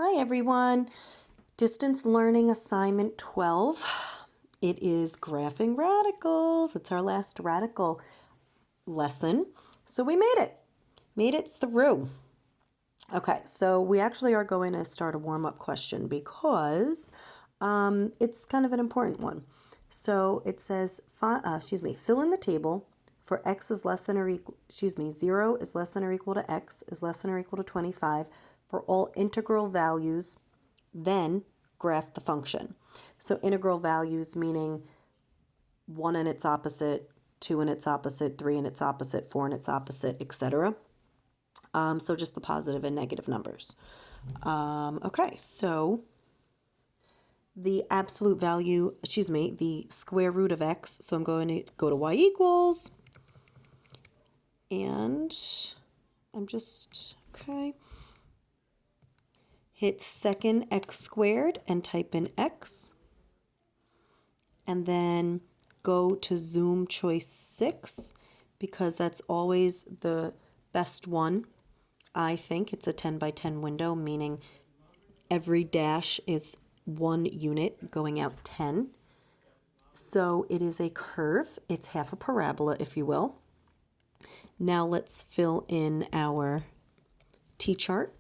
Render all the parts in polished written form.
Hi everyone. Distance Learning Assignment 12. It is graphing radicals. It's our last radical lesson. So we made it through. Okay, so we actually are going to start a warm-up question because it's kind of an important one. So it says, fill in the table for x is less than or equal, 0 is less than or equal to x is less than or equal to 25 for all integral values, then graph the function. So integral values meaning 1 and its opposite, 2 and its opposite, 3 and its opposite, 4 and its opposite, etc. So just the positive and negative numbers. Okay, so the absolute value, the square root of x. So I'm going to go to y equals, and I'm just, okay, hit second x squared and type in x, and then go to zoom choice 6 because that's always the best one. I think it's a 10 by 10 window, meaning every dash is 1 unit going out 10. So it is a curve. It's half a parabola, if you will. Now let's fill in our t-chart.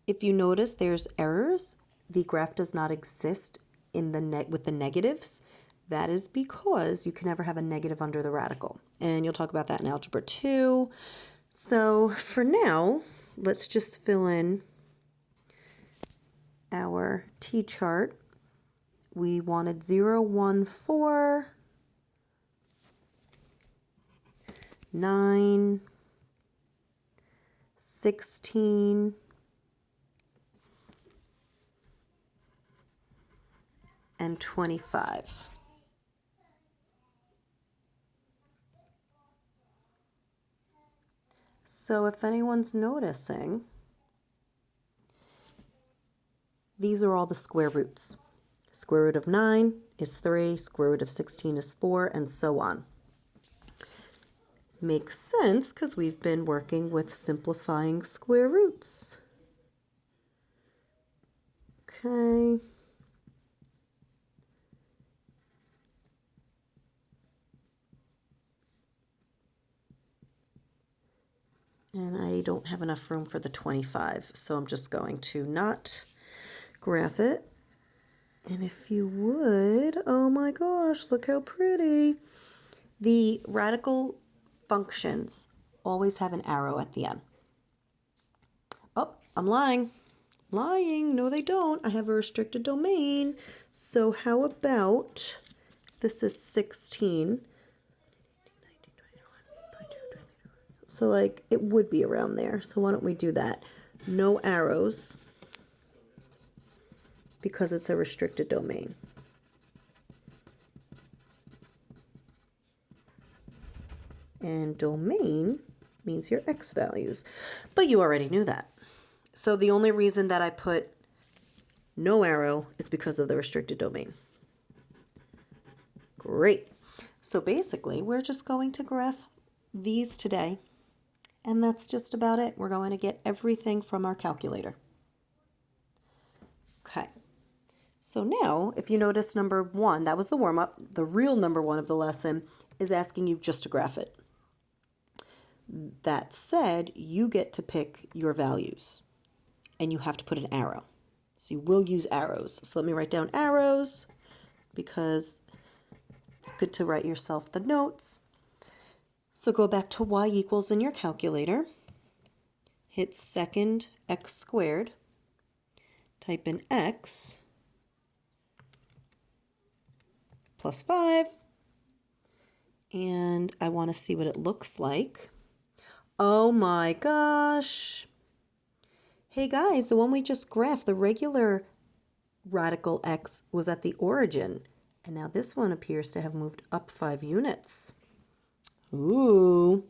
If you notice there's errors, the graph does not exist in the with the negatives. That is because you can never have a negative under the radical. And you'll talk about that in Algebra 2. So for now, let's just fill in our t-chart. We wanted 0, 1, 4, 9, 16, and 25. So if anyone's noticing, these are all the square roots. Square root of 9 is 3, square root of 16 is 4, and so on. Makes sense because we've been working with simplifying square roots. Okay. And I don't have enough room for the 25, so I'm just going to not graph it. And if you would, oh my gosh, look how pretty. The radical functions always have an arrow at the end. Oh, I'm lying. Lying. No, they don't. I have a restricted domain. So how about, this is 16. So like it would be around there. So why don't we do that? No arrows because it's a restricted domain. And domain means your x values. But you already knew that. So the only reason that I put no arrow is because of the restricted domain. Great. So basically, we're just going to graph these today. And that's just about it. We're going to get everything from our calculator. Okay. So now, if you notice number 1, that was the warm-up. The real number 1 of the lesson is asking you just to graph it. That said, you get to pick your values. And you have to put an arrow. So you will use arrows. So let me write down arrows because it's good to write yourself the notes. So go back to y equals in your calculator. Hit second x squared. Type in x plus 5. And I want to see what it looks like. Oh my gosh. Hey guys, the one we just graphed, the regular radical x was at the origin. And now this one appears to have moved up 5 units. Ooh.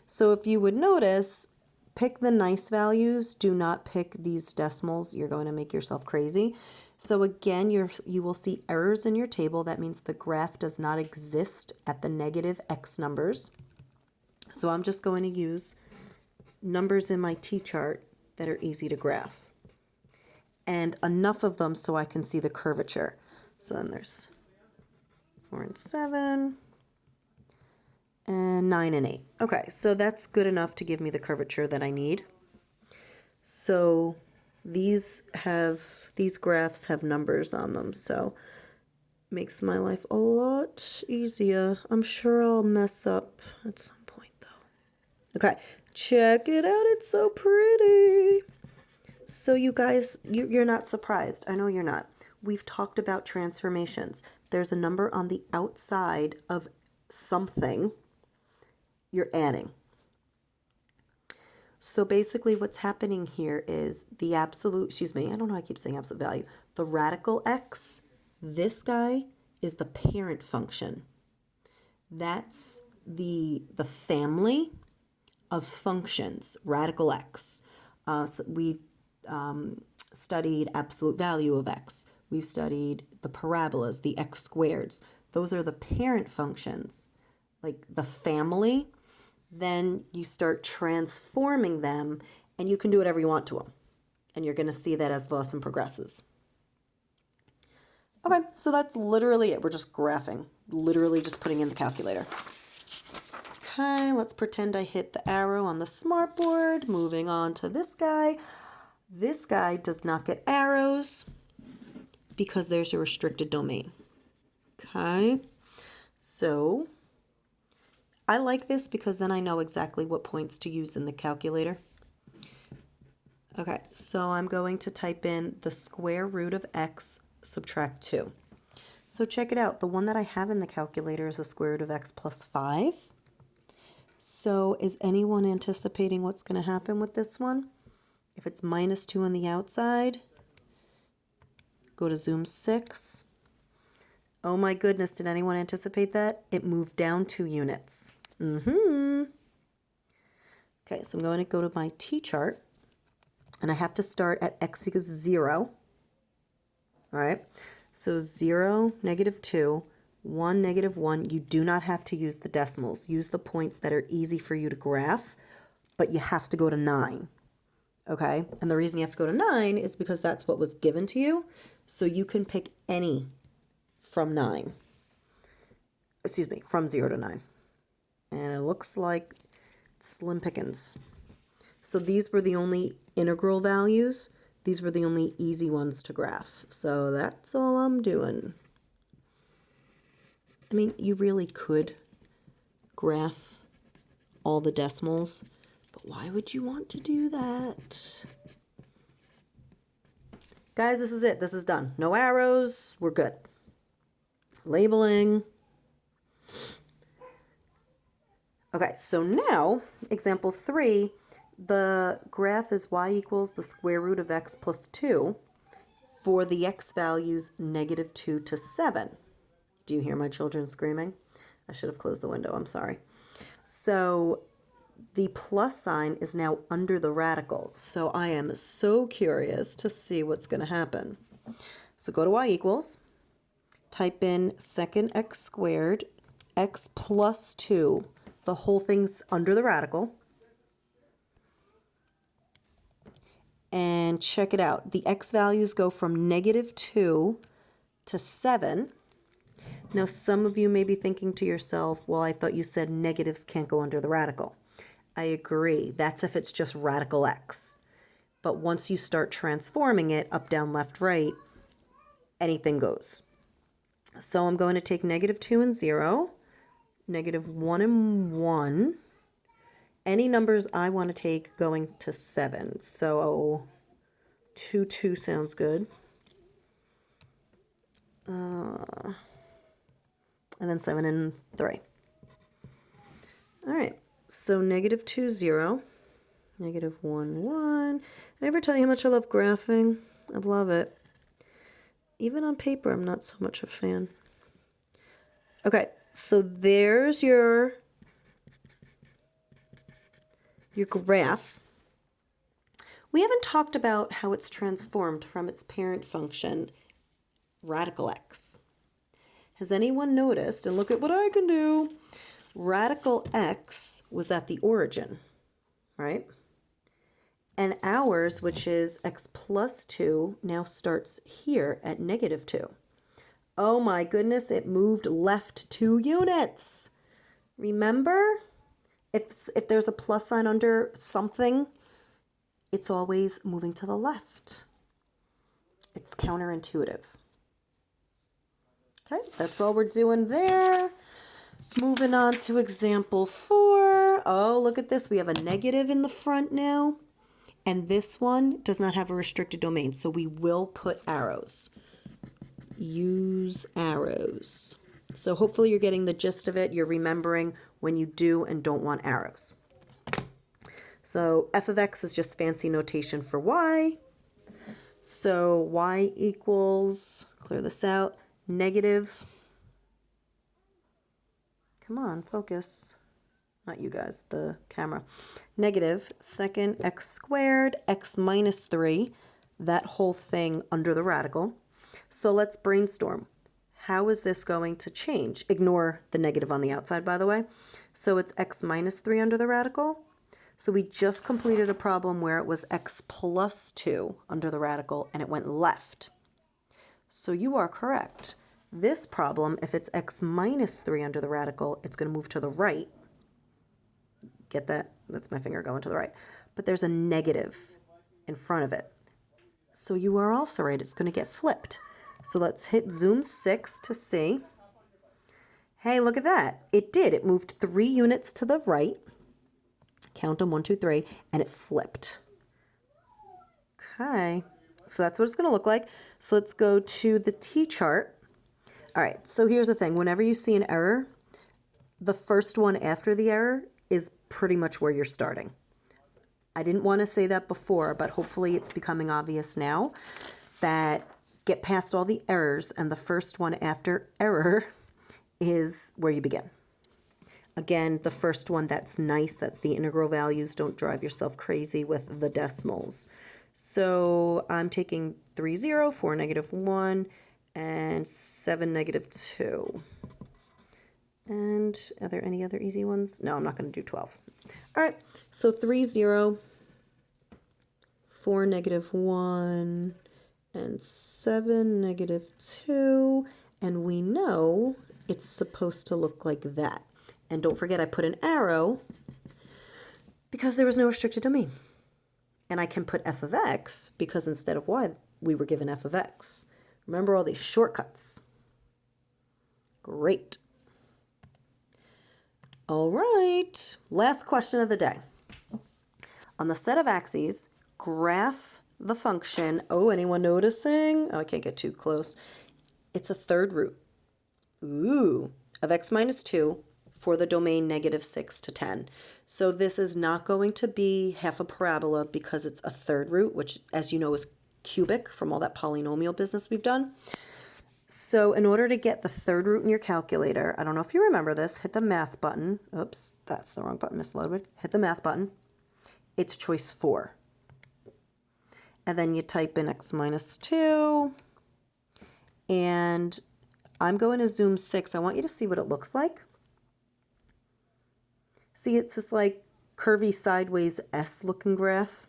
So if you would notice, pick the nice values. Do not pick these decimals. You're going to make yourself crazy. So again, you will see errors in your table. That means the graph does not exist at the negative x numbers. So I'm just going to use numbers in my t-chart that are easy to graph. and enough of them so I can see the curvature. So then there's 4 and 7, and 9 and 8. Okay, so that's good enough to give me the curvature that I need. So these graphs have numbers on them, so makes my life a lot easier. I'm sure I'll mess up at some point though. Okay, check it out. It's so pretty. So you guys, you're not surprised. I know you're not. We've talked about transformations. There's a number on the outside of something you're adding. So basically what's happening here is the absolute, excuse me, I don't know, I keep saying absolute value. The radical x, this guy is the parent function. That's the family of functions, radical x. So we've studied absolute value of x. We've studied the parabolas, the x squareds. Those are the parent functions, like the family. Then you start transforming them, and you can do whatever you want to them. And you're going to see that as the lesson progresses. Okay, so that's literally it. We're just graphing, literally just putting in the calculator. Okay, let's pretend I hit the arrow on the smartboard. Moving on to this guy. This guy does not get arrows because there's a restricted domain. Okay, so I like this because then I know exactly what points to use in the calculator. Okay, so I'm going to type in the square root of x subtract 2. So check it out. The one that I have in the calculator is the square root of x plus 5. So is anyone anticipating what's going to happen with this one? If it's minus 2 on the outside, go to zoom 6. Oh my goodness, did anyone anticipate that? It moved down 2 units. Okay, so I'm going to go to my t-chart, and I have to start at x equals 0. All right, so 0, -2, 1, -1. You do not have to use the decimals. Use the points that are easy for you to graph, but you have to go to 9. Okay, and the reason you have to go to 9 is because that's what was given to you. So you can pick any from 9. Excuse me, from 0 to 9. And it looks like slim pickings. So these were the only integral values. These were the only easy ones to graph. So that's all I'm doing. I mean, you really could graph all the decimals, but why would you want to do that? Guys, this is it. This is done. No arrows. We're good. Labeling. Okay, so now, example 3, the graph is y equals the square root of x plus 2 for the x values -2 to 7. Do you hear my children screaming? I should have closed the window. I'm sorry. So the plus sign is now under the radical. So I am so curious to see what's going to happen. So go to y equals, type in second x squared, x plus 2. The whole thing's under the radical. And check it out. The x values go from -2 to 7. Now, some of you may be thinking to yourself, well, I thought you said negatives can't go under the radical. I agree. That's if it's just radical x. But once you start transforming it up, down, left, right, anything goes. So I'm going to take -2 and 0, -1 and 1. Any numbers I want to take going to 7. So 2, 2 sounds good. And then 7 and 3. All right, so -2, 0, -1, 1. I ever tell you how much I love graphing? I love it. Even on paper, I'm not so much a fan. Okay, so there's your graph. We haven't talked about how it's transformed from its parent function, radical x. Has anyone noticed, and look at what I can do, radical x was at the origin, right? And ours, which is x plus 2, now starts here at negative 2. Oh my goodness, it moved left 2 units. Remember? If there's a plus sign under something, it's always moving to the left. It's counterintuitive. Okay, that's all we're doing there. Moving on to example 4. Oh, look at this. We have a negative in the front now. And this one does not have a restricted domain, so we will put arrows. Use arrows. So hopefully you're getting the gist of it. You're remembering when you do and don't want arrows. So f of x is just fancy notation for y. So y equals, clear this out, negative, come on, focus, not you guys, the camera, negative second x squared, x minus 3, that whole thing under the radical. So let's brainstorm. How is this going to change? Ignore the negative on the outside, by the way. So it's x minus 3 under the radical. So we just completed a problem where it was x plus 2 under the radical and it went left. So you are correct. This problem, if it's x minus 3 under the radical, it's going to move to the right. Get that? That's my finger going to the right. But there's a negative in front of it. So you are also right. It's going to get flipped. So let's hit zoom 6 to see. Hey, look at that. It did. It moved 3 units to the right. Count them, 1, 2, 3, and it flipped. Okay, so that's what it's going to look like. So let's go to the t-chart. All right, so here's the thing. Whenever you see an error, the first one after the error is pretty much where you're starting. I didn't want to say that before, but hopefully it's becoming obvious now that get past all the errors, and the first one after error is where you begin. Again, the first one, that's nice. That's the integral values. Don't drive yourself crazy with the decimals. So I'm taking 3, 0, 4, negative 1, and 7, negative 2. And are there any other easy ones? No, I'm not going to do 12. All right, so 3, 0, 4, negative 1, and 7, negative 2. And we know it's supposed to look like that. And don't forget, I put an arrow because there was no restricted domain. And I can put f of x because instead of y, we were given f of x. Remember all these shortcuts. Great. All right, last question of the day. On the set of axes, graph the function. Oh, anyone noticing? Oh, I can't get too close. It's a third root. Ooh, of x minus 2. For the domain negative 6 to 10. So this is not going to be half a parabola because it's a third root, which, as you know, is cubic from all that polynomial business we've done. So in order to get the third root in your calculator, I don't know if you remember this, hit the math button. Oops, that's the wrong button, Miss Ludwig. Hit the math button. It's choice 4. And then you type in x minus 2. And I'm going to zoom 6. I want you to see what it looks like. See, it's this like curvy sideways S-looking graph.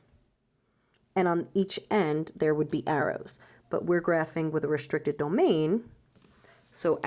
And on each end, there would be arrows. But we're graphing with a restricted domain. So